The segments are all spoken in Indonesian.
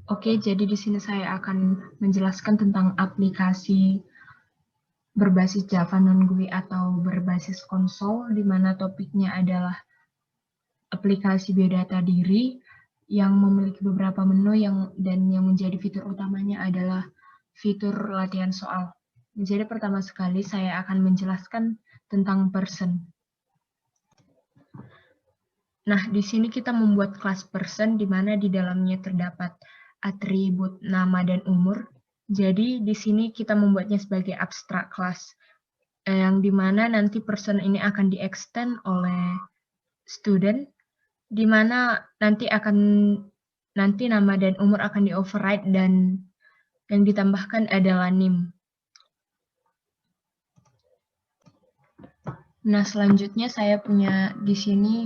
Oke, jadi di sini saya akan menjelaskan tentang aplikasi berbasis Java non-GUI atau berbasis konsol, di mana topiknya adalah aplikasi biodata diri yang memiliki beberapa menu dan yang menjadi fitur utamanya adalah fitur latihan soal. Jadi pertama sekali saya akan menjelaskan tentang person. Nah, di sini kita membuat kelas person di mana di dalamnya terdapat atribut nama dan umur. Jadi di sini kita membuatnya sebagai abstrak class, yang di mana nanti person ini akan di-extend oleh student, di mana nanti nama dan umur akan di-override dan yang ditambahkan adalah name. Nah, selanjutnya saya punya di sini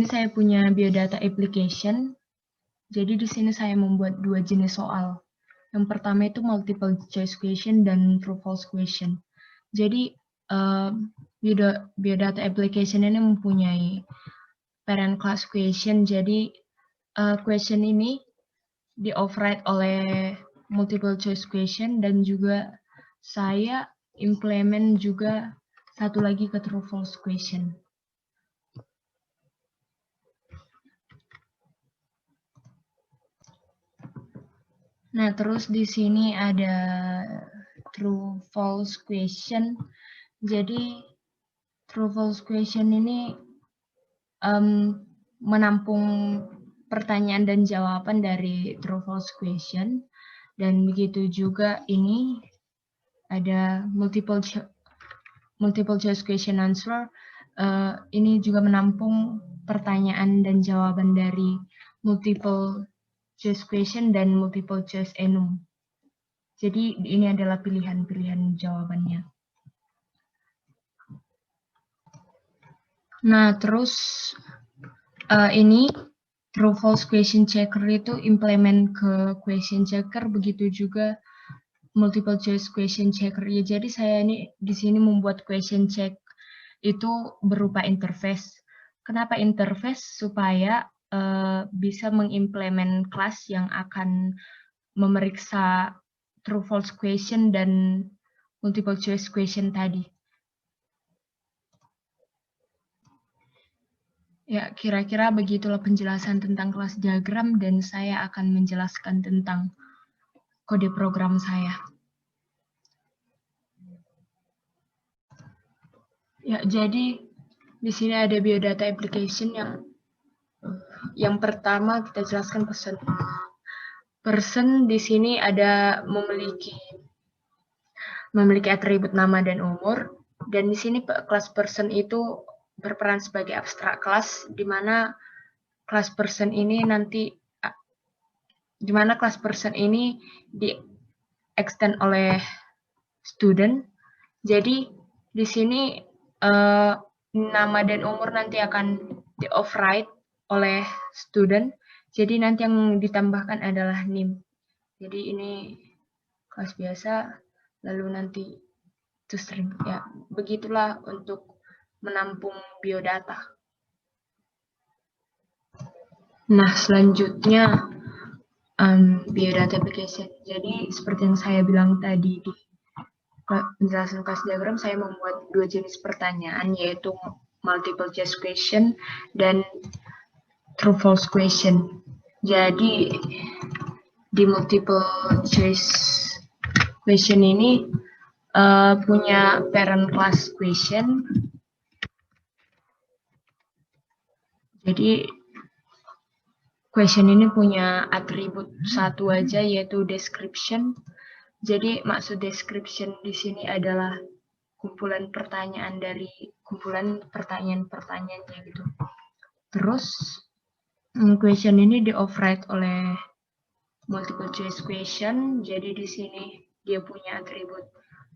saya punya biodata application. Jadi di sini saya membuat dua jenis soal. Yang pertama itu multiple choice question dan true false question. Jadi biodata application ini mempunyai parent class question. Jadi question ini di-override oleh multiple choice question dan juga saya implement juga satu lagi ke true false question. Nah, terus di sini ada true false question. Jadi true false question ini menampung pertanyaan dan jawaban dari true false question, dan begitu juga ini ada multiple choice question answer. Ini juga menampung pertanyaan dan jawaban dari multiple choice question dan multiple choice enum. Jadi ini adalah pilihan-pilihan jawabannya. Nah, terus ini true false question checker itu implement ke question checker, begitu juga multiple choice question checker. Ya, jadi saya ini di sini membuat question check itu berupa interface. Kenapa interface? Supaya bisa mengimplement kelas yang akan memeriksa true false question dan multiple choice question tadi. Ya, kira-kira begitulah penjelasan tentang kelas diagram, dan saya akan menjelaskan tentang kode program saya. Ya, jadi di sini ada biodata application yang pertama kita jelaskan person. Person di sini ada memiliki atribut nama dan umur, dan di sini kelas person itu berperan sebagai abstrak kelas, di mana kelas person ini di extend oleh student. Jadi di sini nama dan umur nanti akan di override oleh student. Jadi nanti yang ditambahkan adalah name. Jadi ini kelas biasa, lalu nanti to string. Ya, begitulah untuk menampung biodata. Nah, selanjutnya biodata application. Jadi seperti yang saya bilang tadi di penjelasan kelas diagram, saya membuat dua jenis pertanyaan, yaitu multiple choice question dan true false question. Jadi di multiple choice question ini punya parent class question. Jadi question ini punya atribut satu aja, yaitu description. Jadi maksud description di sini adalah kumpulan pertanyaan-pertanyaannya gitu. Terus question ini di-override oleh multiple choice question. Jadi di sini dia punya atribut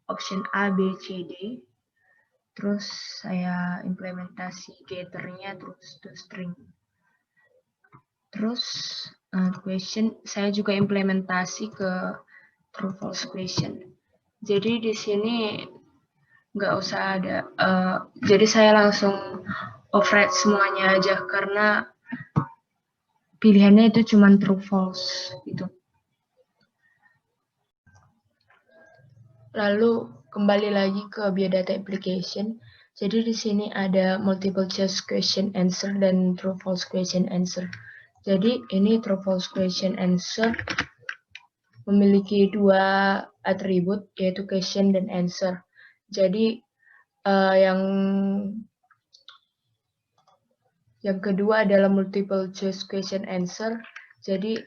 option A, B, C, D. Terus saya implementasi getternya terus to string. Terus question saya juga implementasi ke true false question. Jadi di sini nggak usah ada, jadi saya langsung override semuanya aja, karena pilihannya itu cuma true false gitu. Lalu kembali lagi ke biodata application. Jadi di sini ada multiple choice question answer dan true false question answer. Jadi ini true false question answer memiliki dua atribut yaitu question dan answer. Jadi yang kedua adalah multiple choice question answer. Jadi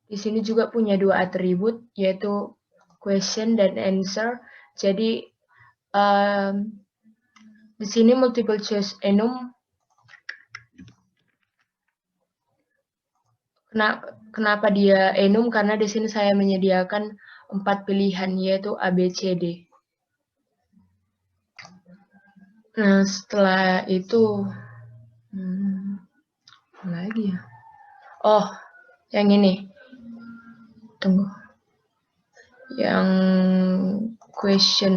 di sini juga punya dua atribut yaitu question dan answer. Jadi di sini multiple choice enum. Kenapa dia enum? Karena di sini saya menyediakan 4 pilihan yaitu A, B, C, D. Nah, setelah itu apa lagi ya? Oh, yang ini. Tunggu. Yang question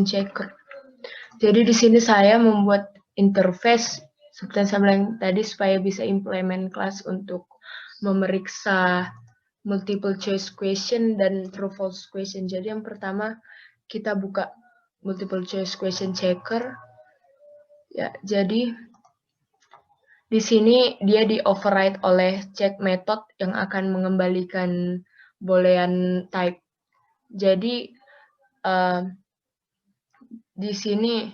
checker. Jadi di sini saya membuat interface seperti yang saya bilang tadi supaya bisa implement kelas untuk memeriksa multiple choice question dan true false question. Jadi yang pertama kita buka multiple choice question checker. Ya, jadi di sini dia di override oleh check method yang akan mengembalikan boolean type. Jadi di sini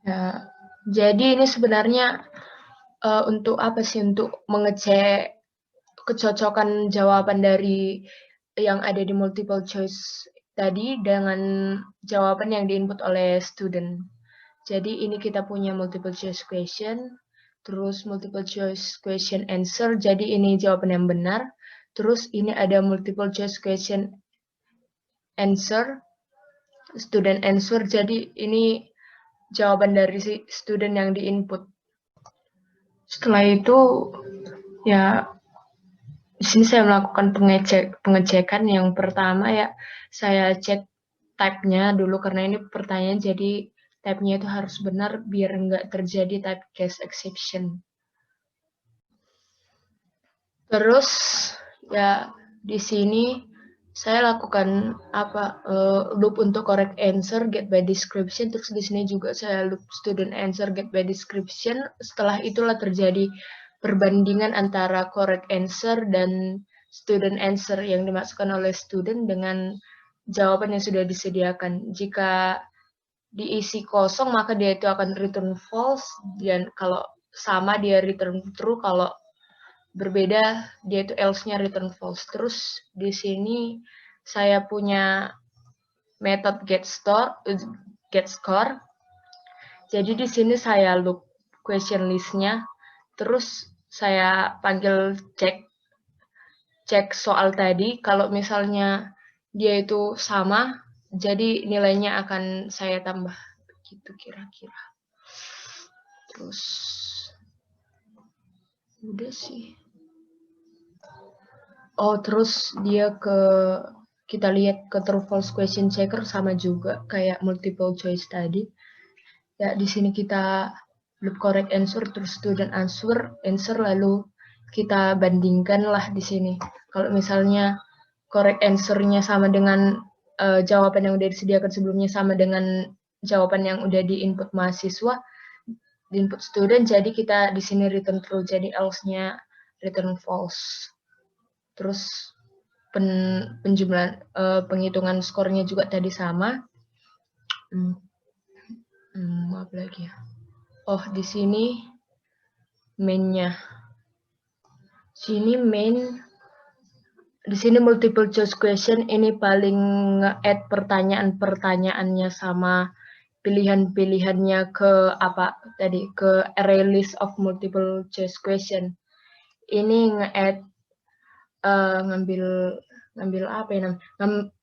ya, jadi ini sebenarnya untuk apa sih? Untuk mengecek kecocokan jawaban dari yang ada di multiple choice tadi dengan jawaban yang diinput oleh student. Jadi ini kita punya multiple choice question, terus multiple choice question answer, jadi ini jawaban yang benar. Terus ini ada multiple choice question answer, student answer, jadi ini jawaban dari si student yang diinput. Setelah itu ya di sini saya melakukan pengecekan. Yang pertama ya saya cek type-nya dulu karena ini pertanyaan, jadi type-nya itu harus benar biar nggak terjadi typecast exception. Terus ya di sini saya lakukan loop untuk correct answer get by description. Terus di sini juga saya loop student answer get by description. Setelah itulah terjadi perbandingan antara correct answer dan student answer yang dimasukkan oleh student dengan jawaban yang sudah disediakan. Jika diisi kosong maka dia itu akan return false, dan kalau sama dia return true, kalau berbeda dia itu else-nya return false. Terus di sini saya punya method get score. Jadi di sini saya loop question list-nya, terus saya panggil cek soal tadi. Kalau misalnya dia itu sama, jadi nilainya akan saya tambah begitu kira-kira. Terus udah sih. Oh, terus dia kita lihat ke true false question checker sama juga kayak multiple choice tadi. Ya, di sini kita loop correct answer terus student answer lalu kita bandingkan lah di sini. Kalau misalnya correct answer-nya sama dengan jawaban yang udah disediakan sebelumnya sama dengan jawaban yang udah di input mahasiswa, di input student, jadi kita di sini return true, jadi else-nya return false. Terus penjumlahan penghitungan skornya juga tadi sama. Apa lagi ya? Oh, di sini main-nya. Di sini multiple choice question ini paling nge-add pertanyaan-pertanyaannya sama pilihan-pilihannya ke ke array list of multiple choice question. Ini nge-add ngambil apa ya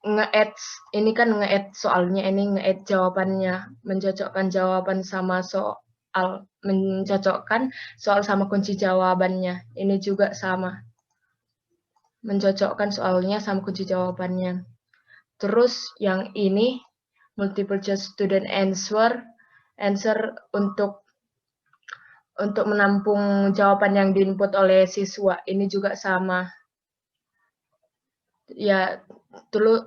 nge-add ini kan nge-add soalnya, ini nge-add jawabannya, mencocokkan jawaban sama soal, mencocokkan soal sama kunci jawabannya. Ini juga sama. mencocokkan soalnya sama kunci jawabannya. Terus yang ini multiple choice student answer untuk menampung jawaban yang diinput oleh siswa. Ini juga sama. Ya,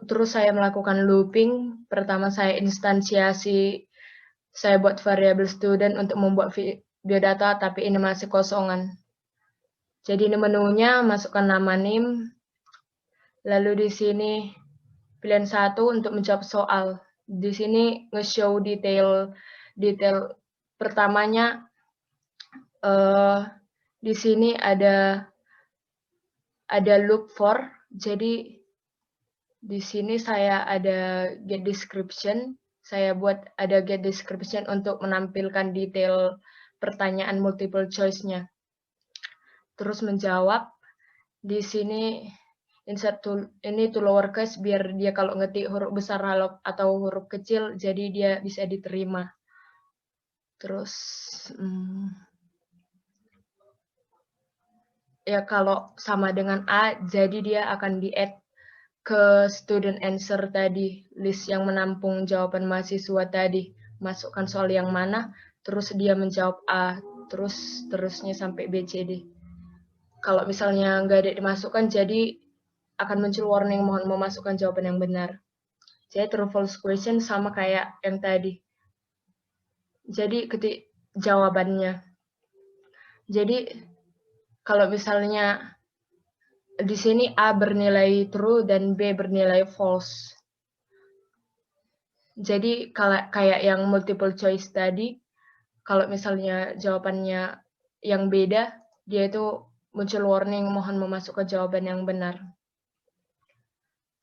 terus saya melakukan looping. Pertama saya instansiasi, saya buat variabel student untuk membuat biodata, tapi ini masih kosongan. Jadi ini menunya, masukkan nama NIM. Lalu di sini pilihan 1 untuk menjawab soal. Di sini nge-show detail pertamanya. Di sini ada loop for. Jadi di sini saya ada get description. Saya buat ada get description untuk menampilkan detail pertanyaan multiple choice-nya. Terus menjawab. Di sini insert ini to lowercase biar dia kalau ngetik huruf besar atau huruf kecil jadi dia bisa diterima. Terus ya kalau sama dengan A jadi dia akan di-add ke student answer tadi, list yang menampung jawaban mahasiswa tadi. Masukkan soal yang mana, terus dia menjawab A, terusnya sampai B, C, D. Kalau misalnya nggak ada dimasukkan, jadi akan muncul warning mohon memasukkan jawaban yang benar. Jadi true false question sama kayak yang tadi. Jadi ketik jawabannya. Jadi kalau misalnya di sini A bernilai true dan B bernilai false. Jadi kayak yang multiple choice tadi, kalau misalnya jawabannya yang beda, dia itu muncul warning mohon memasukkan jawaban yang benar.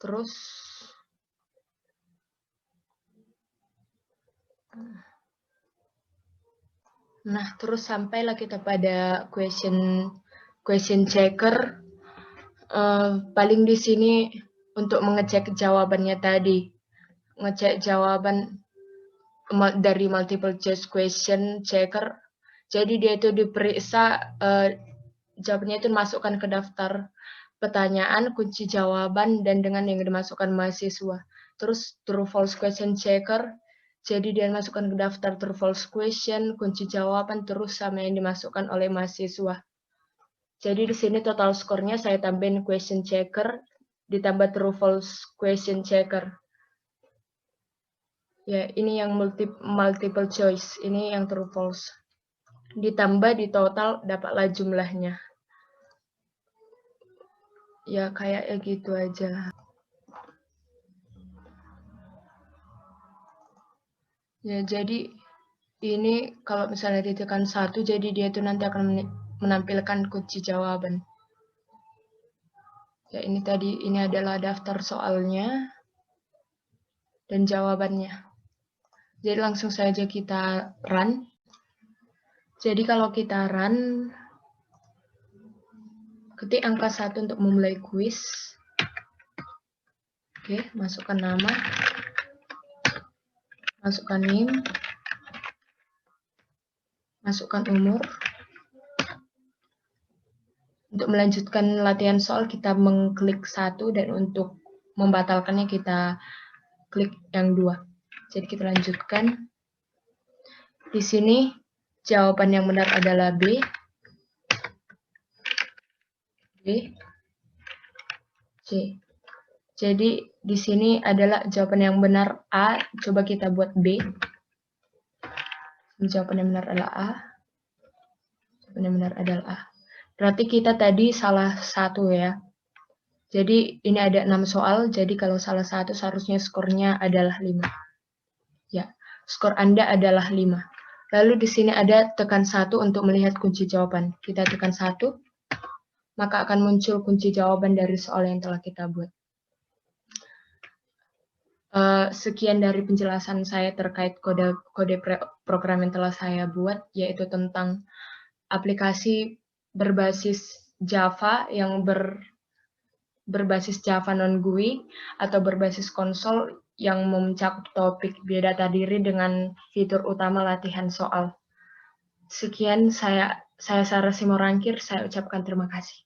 Terus sampailah kita pada question checker. Paling di sini untuk mengecek jawabannya tadi, ngecek jawaban dari multiple choice question checker. Jadi dia itu diperiksa jawabannya itu masukkan ke daftar pertanyaan, kunci jawaban, dan dengan yang dimasukkan mahasiswa. Terus true false question checker, jadi dia masukkan ke daftar true false question, kunci jawaban, terus sama yang dimasukkan oleh mahasiswa. Jadi di sini total skornya saya tambahin question checker, ditambah true false question checker. Ya, ini yang multiple choice, ini yang true false. Ditambah di total dapatlah jumlahnya. Ya, kayak gitu aja. Ya, jadi ini kalau misalnya ditekan 1, jadi dia itu nanti akan menampilkan kunci jawaban. Ya, ini tadi, ini adalah daftar soalnya dan jawabannya. Jadi langsung saja kita run. Jadi kalau kita run, ketik angka 1 untuk memulai kuis. Oke, masukkan nama, masukkan NIM, masukkan umur. Untuk melanjutkan latihan soal, kita mengklik 1, dan untuk membatalkannya kita klik yang 2. Jadi kita lanjutkan. Di sini jawaban yang benar adalah B. B, C. Jadi di sini adalah jawaban yang benar A. Coba kita buat B. Jawaban yang benar adalah A. Jawaban yang benar adalah A. Berarti kita tadi salah satu ya. Jadi ini ada 6 soal, jadi kalau salah satu seharusnya skornya adalah 5. Ya, skor Anda adalah 5. Lalu di sini ada tekan 1 untuk melihat kunci jawaban. Kita tekan 1, maka akan muncul kunci jawaban dari soal yang telah kita buat. Sekian dari penjelasan saya terkait kode program yang telah saya buat, yaitu tentang aplikasi berbasis Java yang berbasis Java non-GUI atau berbasis konsol yang mencakup topik biodata diri dengan fitur utama latihan soal. Sekian, saya Sarah Simorangkir, saya ucapkan terima kasih.